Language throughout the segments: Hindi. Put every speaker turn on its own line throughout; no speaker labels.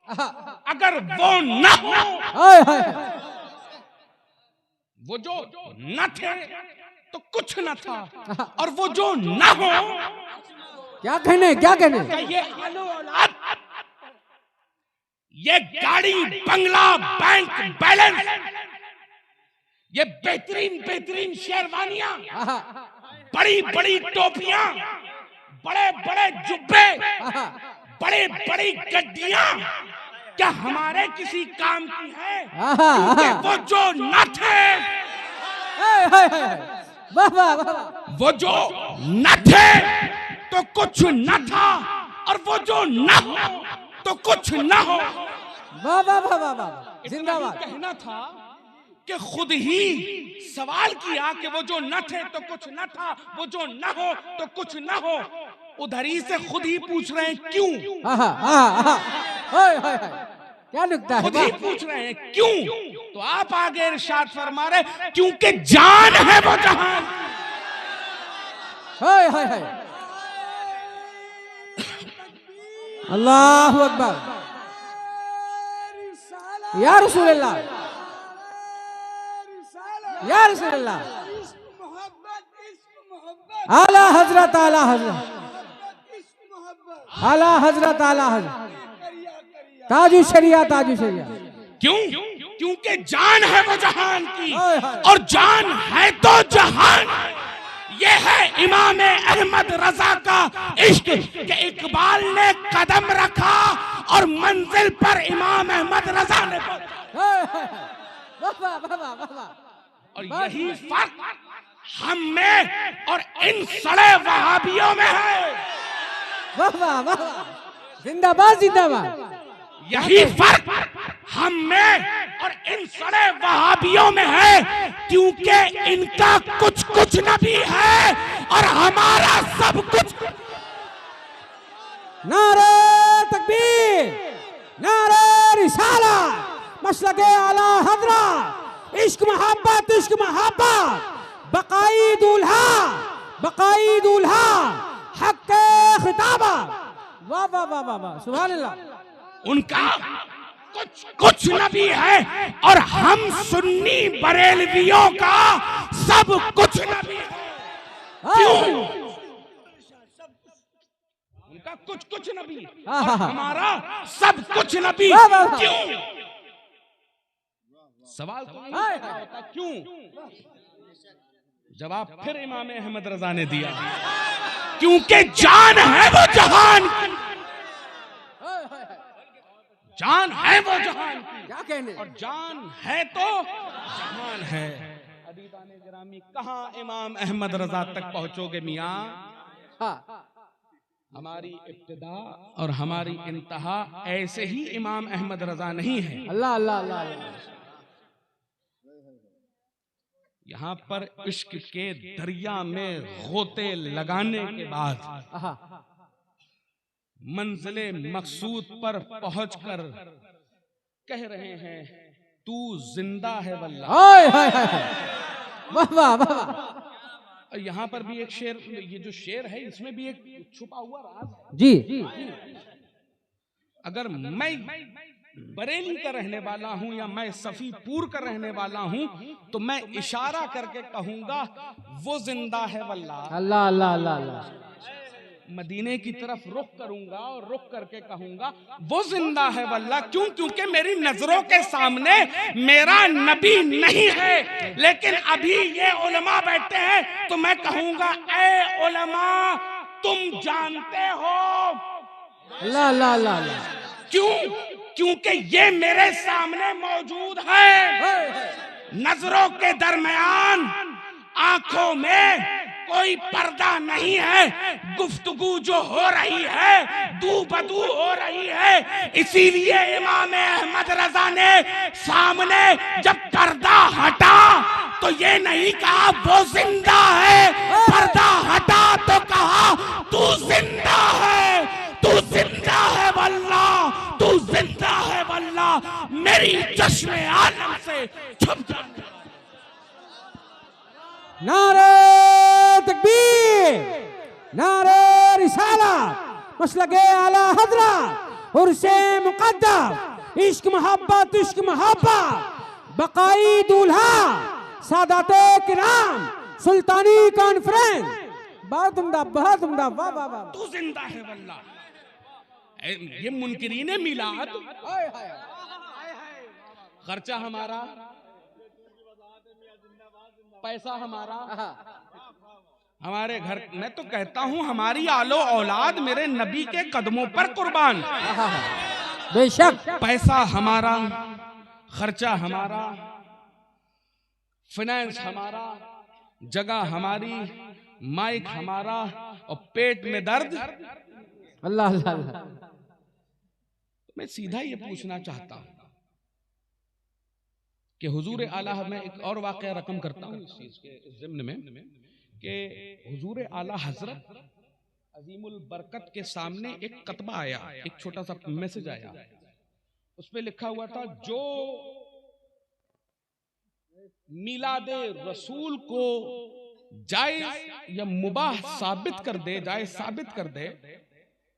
अगर वो न हो, वो जो न थे तो कुछ न था, और वो जो न हो,
क्या कहने
ये आलो औलाद, ये गाड़ी, बंगला, बैंक बैलेंस, ये बेहतरीन शेरवानियां, बड़ी बड़ी टोपियां, बड़े बड़े जुब्बे, बड़े बड़ी गड्डियां क्या हमारे किसी काम की है? क्योंकि वो जो न थे, वो जो न थे तो कुछ न था, और वो जो न हो तो कुछ न हो।
जिंदाबाद।
कहना था कि खुद ही सवाल किया कि वो जो न थे तो कुछ न था, वो जो न हो तो कुछ न हो। उधर ही से खुद ही पूछ रहे हैं क्यों?
क्या नुक्ता है?
खुद ही पूछ रहे हैं क्यों? तो आप आगे इरशाद फरमा रहे क्योंकि जान है वो जहान।
अल्लाहु अकबर। या रसूल अल्लाह, या रसूल अल्लाह। आला हजरत, आला हजरत, आला हजरत, आला हजरत, ताजु शरिया, ताजु शरिया।
क्यों? क्योंकि जान है वो जहान की, और जान है तो जहान। ये है इमाम अहमद रजा का इश्क कि इकबाल ने कदम रखा और मंजिल पर इमाम अहमद रजा ने और यही फर्क हम में और इन सड़े वहाबियों में है।
जिंदाबाद, जिंदाबाद।
यही फर्क हम में और इन सड़े वहाबियों में है, क्योंकि इनका कुछ कुछ न भी है और हमारा सब कुछ।
नारे तकबीर, नारे रिसाला, मसलके आला हजरा, इश्क मोहब्बत, इश्क मोहब्बत, बकाई दूल्हा, बकाई दूल्हा, हक के खिताबा। वाह वाह वाह वाह वाह, सुभान अल्लाह।
उनका कुछ न भी है और हम सुन्नी बरेलवियों का सब कुछ न भी है। क्यों? उनका कुछ न भी और हमारा सब कुछ न भी। क्यों? सवाल तो होता क्यों? जवाब फिर इमाम अहमद रजा ने दिया, क्योंकि जान है वो जहान की, जान है वो जहान की,
क्या कहने?
और जान है तो जहान है। अदीदाने गिरामी, कहां इमाम अहमद रजा तक पहुंचोगे मियां? हमारी इब्तिदा और हमारी इंतहा ऐसे ही इमाम अहमद रजा नहीं है।
अल्लाह अल्लाह अल्लाह।
यहाँ पर इश्क के दरिया में गोते लगाने के बाद मंजिले मकसूद पर पहुंचकर कह रहे हैं तू जिंदा है वल्लाह।
वाह वाह वाह।
यहाँ पर भी एक शेर, ये जो शेर है इसमें भी एक छुपा हुआ राज है।
जी,
अगर मैं बरेली का रहने वाला हूं या मैं सफीपुर का रहने वाला हूं तो मैं इशारा करके कहूंगा वो जिंदा है वल्लाह।
अल्लाह अल्लाह अल्लाह अल्लाह।
मदीने की तरफ रुख करूंगा और रुख करके कहूंगा वो जिंदा है वल्लाह। क्यों? क्योंकि मेरी नजरों के सामने मेरा नबी नहीं है, लेकिन अभी ये उलमा बैठे हैं तो मैं कहूंगा ए उलमा तुम जानते हो।
अल्लाह अल्लाह अल्लाह अल्लाह।
क्यों? क्योंकि ये मेरे सामने मौजूद है। नजरों के दरमियान आंखों में कोई पर्दा नहीं है, गुफ्तगू जो हो रही है दू बदू हो रही है। इसीलिए इमाम अहमद रजा ने सामने जब पर्दा हटा तो ये नहीं कहा वो जिंदा है, पर्दा हटा तो कहा तू जिंदा है, तू जिंदा है वल्लाह, तू जिंदा है वल्लाह। मेरी चश्मे आलम से छुप जाने।
नारे तकबीर, नारे रिसाला, मसलके आला हजरा, उर्से मुक़द्दस, इश्क मोहब्बत बकाई दूल्हा, सादाते किराम, सुल्तानी कॉन्फ्रेंस। बहुत उम्दा, बहुत उम्दा, वाह वाह वाह।
तू जिंदा है वल्लाह। ये मुनकिरीने मिलाद, खर्चा हमारा, पैसा हमारा, हमारे घर। मैं तो कहता हूं हमारी आलो औलाद मेरे नबी के कदमों पर कुर्बान।
बेशक।
पैसा हमारा, खर्चा हमारा, फाइनेंस हमारा, जगह हमारी, माइक हमारा, और पेट में दर्द
अल्लाह अल्लाह अल्लाह।
मैं सीधा ये पूछना चाहता हूं कि हुजूर आला, मैं एक और वाकया रकम करता हूं इस चीज के ज़िम्न में, कि हुजूर आला हजरत अजीमुल बरकत के सामने एक कतबा आया, एक छोटा सा मैसेज आया। उस पे लिखा हुआ था, जो मिलादे रसूल को जायज या मुबाह साबित कर दे, जायज साबित कर दे,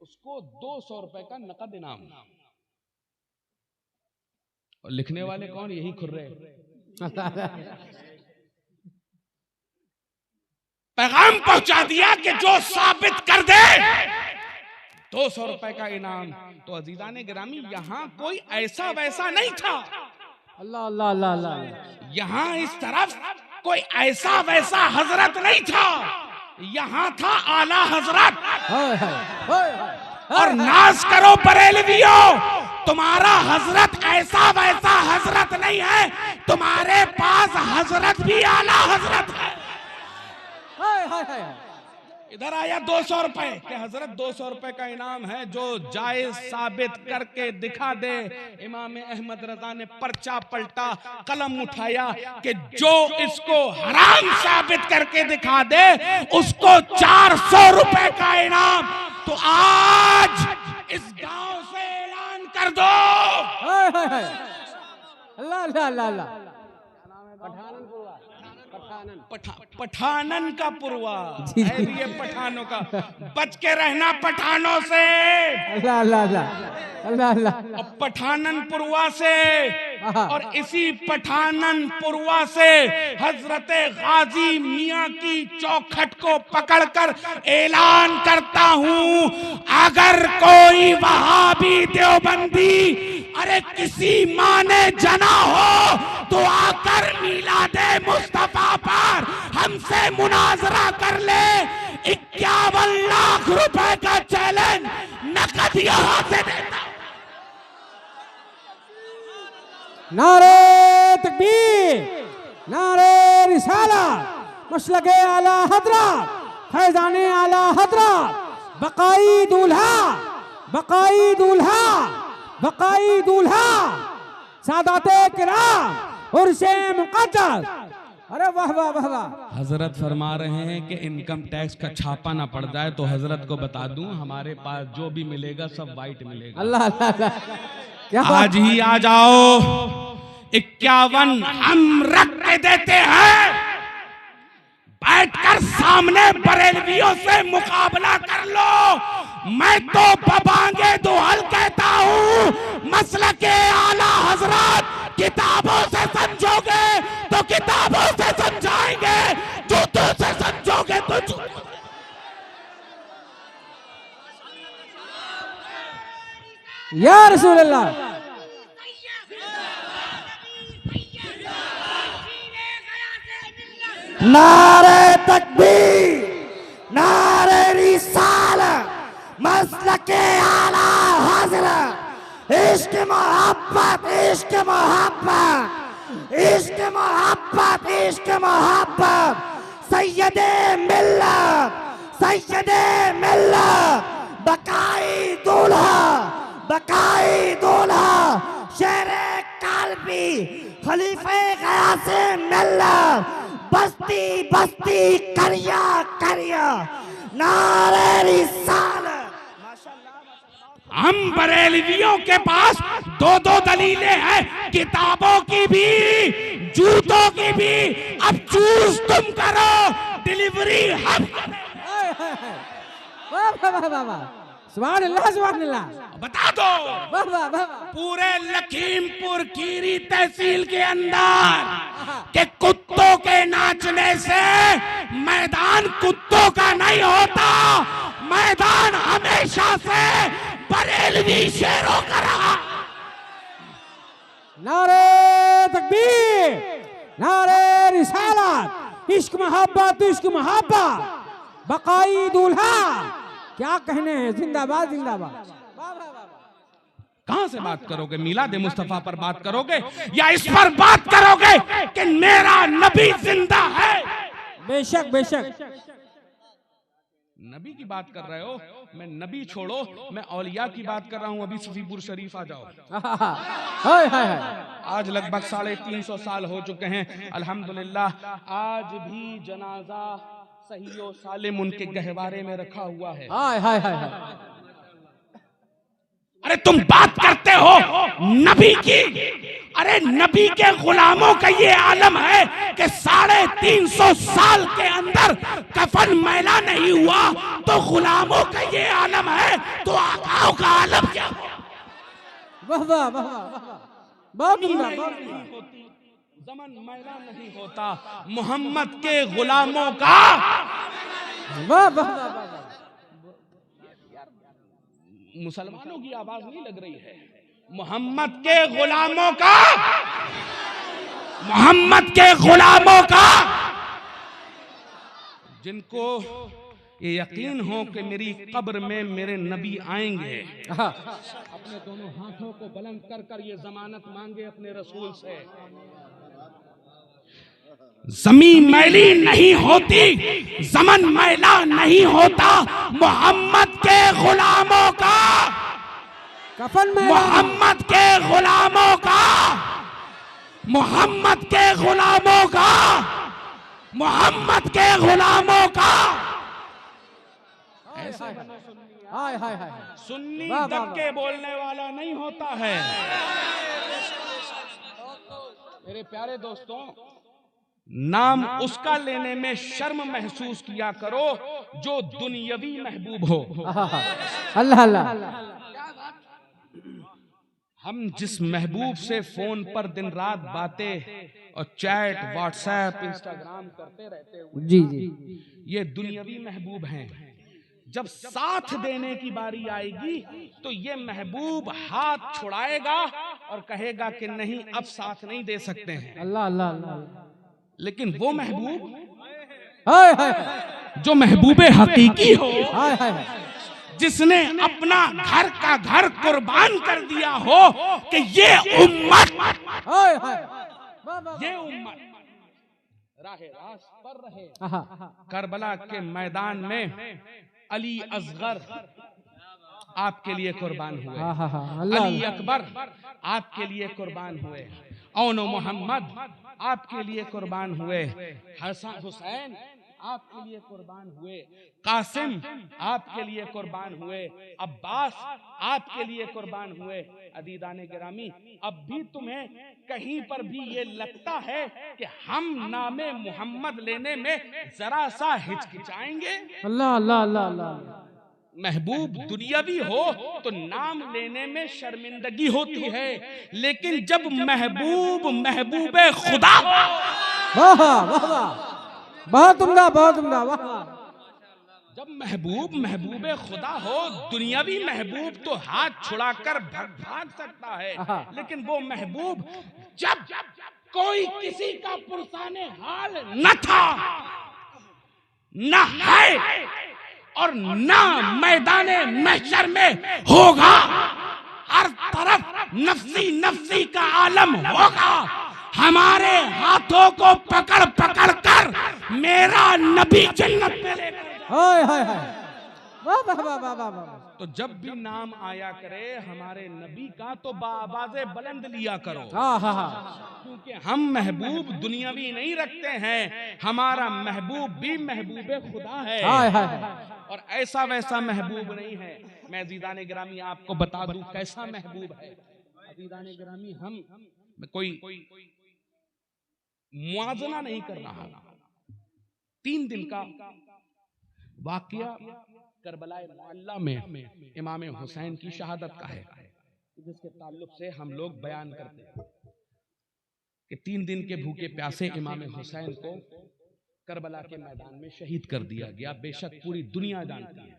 उसको 200 रुपए का नकद इनाम। और लिखने वाले कौन? यही खुर्रे। पैगाम पहुंचा दिया कि जो साबित कर दे 200 रुपए का इनाम। तो अजीजाने गिरामी, यहां कोई ऐसा वैसा नहीं था।
अल्लाह अल्लाह अल्लाह अल्लाह।
यहां इस तरफ कोई ऐसा वैसा हजरत नहीं था, यहां था आला हजरत। और नाज करो बरेलवियों, तुम्हारा हजरत ऐसा वैसा हजरत नहीं है, तुम्हारे पास हजरत भी आला हजरत है। इधर आया 200 रुपए के हजरत 200 रुपए का इनाम है, जो जायज साबित करके दिखा दे। इमाम अहमद रजा ने पर्चा पलटा, कलम उठाया कि जो इसको हराम साबित करके दिखा दे उसको 400 रुपए का इनाम। तो आज इस गांव से ऐलान कर दो।
अल्लाह अल्लाह अल्लाह।
पठानन का पुरवा है ये, पठानों का। बच के रहना पठानों से,
अल्लाह अल्लाह अल्लाह अल्लाह अल्लाह।
और पठानन पुरवा से, और इसी पठानन पुरवा से हजरत गाजी मियां की चौखट को पकड़कर ऐलान करता हूं, अगर कोई वहाबी देवबंदी अरे किसी माँ ने जना हो तो आकर मिलादे मुस्तफा पर हमसे मुनाजरा कर ले। 51 लाख रुपए का चैलेंज नकद यहां से देता।
नारे तकबीर, नारे रिसालत, मसलके आला हजरत, फैजाने आला हजरत, बकाई दूल्हा, बकाई दूल्हा, बकाई दूल्हा, सादाते किराम, उर्से मुक़द्दस। अरे वाह वाह वाह वाह।
हजरत फरमा रहे हैं कि इनकम टैक्स का छापा ना पड़ जाए। तो हजरत को बता दूं, हमारे पास जो भी मिलेगा सब वाइट मिलेगा।
अल्लाह अल्लाह अल्लाह।
आज ही आ जाओ। 51 हम रख के देते हैं, बैठकर सामने बरेलवियों से मुकाबला कर लो। मैं तो बबांगे दुहल कहता हूँ, मसलके आला हजरत किताबों से समझोगे तो किताबों से समझाएंगे, जूतों से समझोगे तो जूतों।
या रसूल अल्लाह।
नारे तकबीर, नारे रिसालत, मसलके आला हजरत, इश्क मोहब्बत, इश्क मोहब्बत, इश्क मोहब्बत, इश्क मोहब्बत, सैयदे मिल्लत, सैयदे मिल्लत, बकाई दूल्हा, बकाई दूल्हा, शेरे कालबी, खलीफे गयासे मिल्लत, बस्ती बस्ती करिया करिया, नारे रिसालत।
हम बरेलवियों के पास 2-2 दलीलें हैं, किताबों की भी जूतों की भी। अब चूज तुम करो, डिलीवरी हम।
वाह वाह वाह वाह। सुभान अल्लाह सुभान अल्लाह।
बता दो
वाह वाह वाह।
पूरे लखीमपुर खीरी तहसील के अंदर के कुत्तों के नाचने से मैदान कुत्तों का नहीं होता, मैदान हमेशा से बरेलवी शेरों का रहा।
नारे तकबीर, नारे रिसालत, इश्क मोहब्बत इश्क मोहब्बत, बकाई दूल्हा, क्या कहने हैं, जिंदाबाद जिंदाबाद।
कहां से बात करोगे, मिलाद मुस्तफा पर बात करोगे या इस पर बात करोगे कि मेरा नबी जिंदा है?
बेशक बेशक।
नबी की बात कर रहे हो, मैं नबी छोड़ो, मैं औलिया की बात कर रहा हूं। अभी सफीपुर शरीफ आ जाओ।
हाय हाय हाय।
आज लगभग 350 साल हो चुके हैं अल्हम्दुलिल्लाह। आज भी जनाजा सही और सालिम उनके गहवारे में रखा हुआ है।
हाय हाय हाय हाय।
अरे तुम बात करते हो नबी की, अरे नबी के गुलामों का ये आलम है कि 350 साल के अंदर कफन मैला नहीं हुआ, तो गुलामों का ये आलम है, तो आकाओं का आलम क्या हुआ?
वाह वाह वाह वाह, बहुत उम्दा, बहुत
होती, ज़मन मैला नहीं होता मोहम्मद के गुलामों का।
वाह वाह वाह।
मुसलमानों की आवाज नहीं लग रही है, मोहम्मद के गुलामों का, मोहम्मद के गुलामों का, जिनको ये यकीन हो कि मेरी कब्र में मेरे नबी आएंगे, अपने दोनों हाथों को बुलंद कर कर ये जमानत मांगे अपने रसूल से। जमीन मैली नहीं होती, ज़मन मैला नहीं होता मोहम्मद के गुलामों का,
कफन में
मोहम्मद के गुलामों का, मोहम्मद के गुलामों का, मोहम्मद के गुलामों का। ऐसा
हाय हाय हाय।
सुन्नी दब के बोलने वाला नहीं होता है। मेरे प्यारे दोस्तों, नाम उसका लेने में शर्म महसूस किया करो जो दुनियावी महबूब हो।
अल्लाह अल्लाह।
हम जिस महबूब से फोन पर दिन रात बातें और चैट व्हाट्सएप इंस्टाग्राम करते रहते हो,
जी जी,
ये दुनियावी महबूब हैं। जब साथ देने की बारी आएगी तो ये महबूब हाथ छुड़ाएगा और कहेगा कि नहीं, अब साथ नहीं दे सकते हैं।
अल्लाह अल्लाह अल्लाह।
लेकिन वो महबूब,
हाय हाय
जो महबूबे हकीकी हो,
हाय हाय,
जिसने अपना घर का घर कुर्बान कर दिया हो कि ये उम्मत,
हाय हाय,
ये उम्मत राहे रास्त पर रहे। करबला के मैदान में अली असगर आपके लिए कुर्बान हुए, अली अकबर आपके लिए कुर्बान हुए, औनो मोहम्मद आपके लिए कुर्बान हुए, हसन हुसैन आपके लिए कुर्बान हुए, कासिम आपके लिए कुर्बान हुए, अब्बास आपके लिए कुर्बान हुए। अदीदाने गिरामी, अब भी तुम्हें कहीं पर भी ये लगता है कि हम नामे मोहम्मद लेने में जरा सा हिचकिचाएंगे?
अल्लाह अल्लाह अल्लाह अल्लाह।
महबूब दुनियावी हो तो नाम लेने में शर्मिंदगी होती है, लेकिन जब महबूब महबूबे खुदा हो,
वाह वाह वाह, बहुत उम्दा बहुत उम्दा, वाह।
जब महबूब महबूबे खुदा हो, दुनियावी महबूब तो हाथ छुड़ाकर भाग सकता है, लेकिन वो महबूब जब कोई किसी का पुरसाने हाल न था, न है और ना मैदाने महशर में होगा, हर तरफ नफ्सी नफ्सी का आलम होगा, हमारे हाथों को पकड़ पकड़ कर मेरा नबी जन्नत में लेकर,
हाय हाय हाय, वाह वाह वाह वाह वाह।
तो जब भी नाम आया करे हमारे नबी का तो बाआवाज़े बुलंद लिया करो, क्योंकि हम महबूब दुनियावी नहीं रखते हैं, हमारा महबूब भी महबूबे खुदा है।
हाय हाय,
और ऐसा वैसा महबूब नहीं है। मैं अज़ीज़ाने गिरामी आपको बता दूं कैसा महबूब है। अज़ीज़ाने गिरामी, हम कोई मुआवजा नहीं कर रहा, 3 दिन का वाकया करबला मुअल्ला में इमाम हुसैन की शहादत का है, जिसके ताल्लुक से हम लोग बयान करते हैं कि 3 दिन के भूखे प्यासे इमाम हुसैन को करबला के मैदान में शहीद कर दिया गया। बेशक पूरी दुनिया जानती है।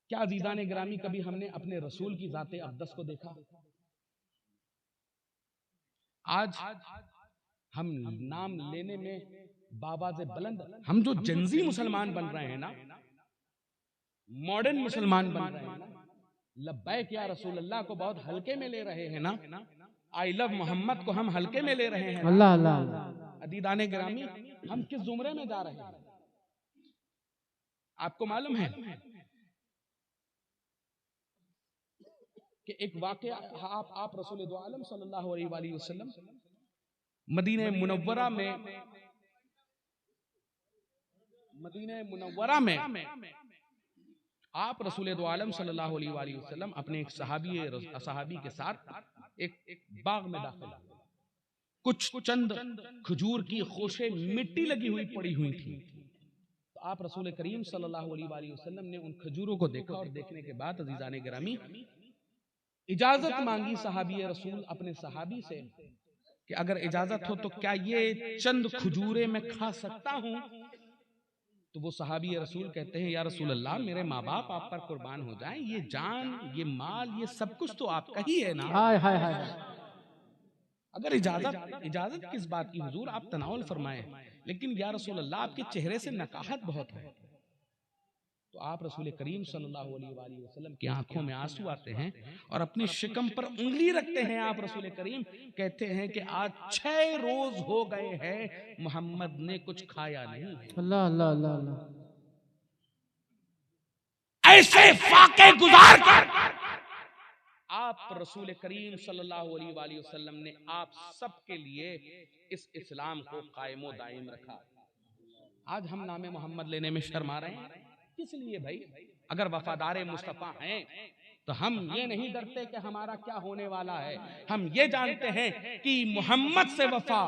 क्या अज़ीज़ान गिरामी कभी हमने अपने रसूल की ज़ाते अक़दस को देखा? आज हम नाम लेने में बाबाज़े बुलंद, हम जो जंजी मुसलमान बन रहे हैं ना, मॉडर्न मुसलमान बन रहे हैं ना, लब्बैक या रसूल अल्लाह को बहुत हल्के में ले रहे हैं ना, आई लव मोहम्मद को हम हल्के में ले रहे हैं।
अल्लाह अल्लाह।
अज़ीज़ान गिरामी, हम किस जुमरे में जा रहे हैं आपको मालूम है कि एक वाकया, आप रसूल दो आलम सल्लल्लाहु अलैहि वसल्लम मदीने मुनव्वरा में आप रसूल दो आलम सल्लल्लाहु अलैहि वसल्लम अपने एक सहाबी के साथ एक बाग में दाखिल हुए। कुछ चंद खजूर की खोशे मिट्टी लगी हुई पड़ी हुई थी। तो आप रसूल करीम सल्लल्लाहु अलैहि वसल्लम ने उन खजूरों को देखा और देखने के बाद अज़ीज़ान गिरामी इजाजत मांगी सहाबी रसूल अपने सहाबी से कि अगर इजाजत हो तो क्या ये चंद खजूरें मैं खा सकता हूं? तो वो सहाबी रसूल कहते हैं, या रसूल अल्लाह, मेरे माँ बाप आप पर कुर्बान हो जाएं, ये जान, ये माल, ये सब कुछ तो आपका ही है ना।
हाय हाय हाय।
अगर इजाजत किस बात की हुजूर, आप तनाउल फरमाएं, लेकिन या रसूल अल्लाह आपके चेहरे से नकाहत बहुत है। तो आप रसूल करीम सल्लल्लाहु अलैहि वसल्लम की आंखों में आंसू आते हैं और अपनी शिकम पर उंगली रखते हैं। आप रसूल करीम कहते हैं कि आज 6 रोज हो गए हैं मोहम्मद ने कुछ खाया नहीं।
अल्लाह अल्लाह अल्लाह अल्लाह।
ऐसे फाके गुजार कर आप रसूल करीम सल्लल्लाहु अलैहि वसल्लम ने आप सबके लिए इस इस्लाम को कायमो दायम रखा। आज हम नामे मोहम्मद लेने में शर्मा रहे हैं, किस लिए भाई? अगर वफादार मुस्तफा हैं तो हम ये नहीं डरते कि हमारा क्या होने वाला है। हम ये जानते हैं कि मोहम्मद से वफा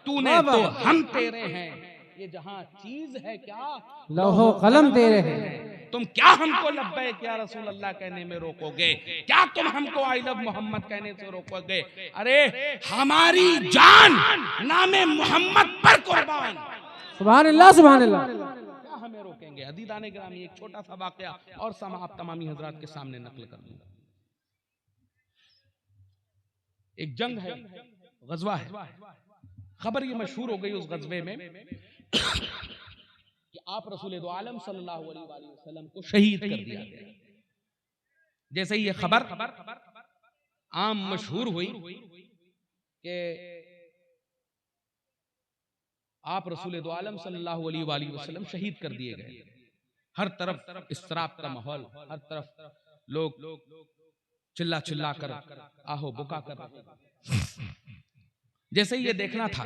तूने तो हम तेरे हैं। ये जहां चीज है क्या,
लौहो कलम तेरे हैं।
तुम क्या हमको लब्बैक या रसूल अल्लाह कहने में रोकोगे? क्या तुम हमको आई लव मोहम्मद कहने से रोकोगे? अरे हमारी जान नामे मोहम्मद पर कुर्बान।
सुभान अल्लाह सुभान अल्लाह।
हमें रोकेंगे? अज़ीज़ान गिरामी, एक छोटा सा वाकया और आप तमामी हजरात के सामने नकल कर दूंगा। एक जंग है, गजवा है, खबर ये मशहूर हो गई उस गजवे में कि आप रसूल दो आलम सल्लल्लाहु अलैहि वसल्लम को शहीद कर दिया गया। जैसे ही ये खबर आम मशहूर हुई कि आप रसूल दो आलम सल्लल्लाहु अलैहि वसल्लम शहीद कर दिए गए, हर तरफ इस्तराब का माहौल, हर तरफ लोग चिल्ला चिल्ला कर आहो बुका कर रहे। जैसे ही ये देखना था,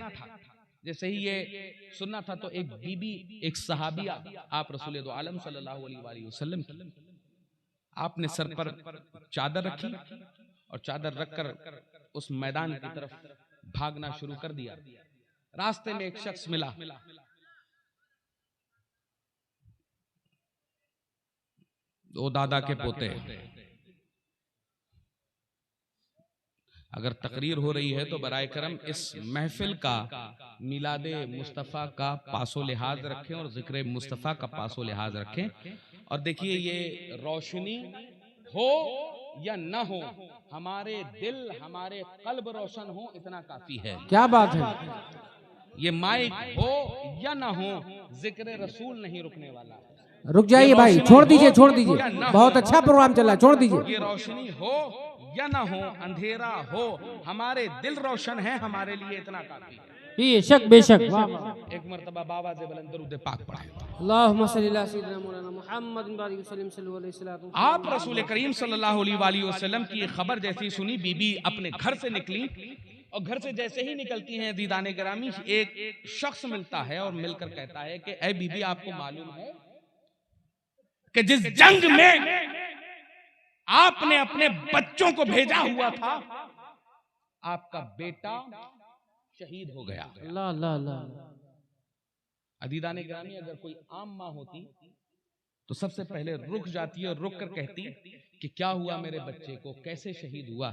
जैसे ही ये सुनना था, तो एक बीबी, एक सहाबिया आप रसूल दो आलम सल्लल्लाहु अलैहि वसल्लम की, आपने सर पर चादर रखी और चादर रखकर उस मैदान की तरफ भागना शुरू कर दिया। रास्ते में एक शख्स मिला, दो दादा के पोते हैं। अगर तकरीर हो रही है तो बराए करम इस महफिल का मिलादे मुस्तफ़ा का पासो लिहाज रखें और जिक्र मुस्तफ़ा का पासो लिहाज रखें। और देखिए, ये रोशनी हो या न हो, हमारे दिल, हमारे कल्ब रोशन हो, इतना काफी है।
क्या बात है।
ये माइक हो या ना हो, जिक्र रसूल नहीं रुकने वाला।
रुक जाइए भाई, छोड़ दीजिए, छोड़ दीजिए, बहुत अच्छा प्रोग्राम चल रहा है, छोड़ दीजिए।
ये रोशनी हो या ना हो, अंधेरा हो, हमारे दिल रोशन है, हमारे लिए इतना काफी है।
बेशक बेशक।
एक मर्तबा बाबा से बुलंद दरूद पाक पढ़ाएं।
अल्लाहुम्मा सल्ली अला सय्यिदिना मौलाना मुहम्मद बारिक वसल्लम सल्लल्लाहु अलैहि वसल्लम।
आप रसूल करीम सल्लल्लाहु अलैहि वसल्लम की खबर जैसी सुनी, बीबी अपने घर से निकली और घर से जैसे ही निकलती हैं दीदाने गिरामी, एक शख्स मिलता है और मिलकर कहता है कि ऐ बीबी, आपको मालूम है कि जिस जंग में आपने अपने बच्चों को भेजा हुआ था, आपका बेटा शहीद हो गया।
अल्लाह अल्लाह अल्लाह।
अदीदाने गिरामी, अगर कोई आम माँ होती तो सबसे पहले रुक जाती और रुक कर कहती कि क्या हुआ मेरे बच्चे को, कैसे शहीद हुआ।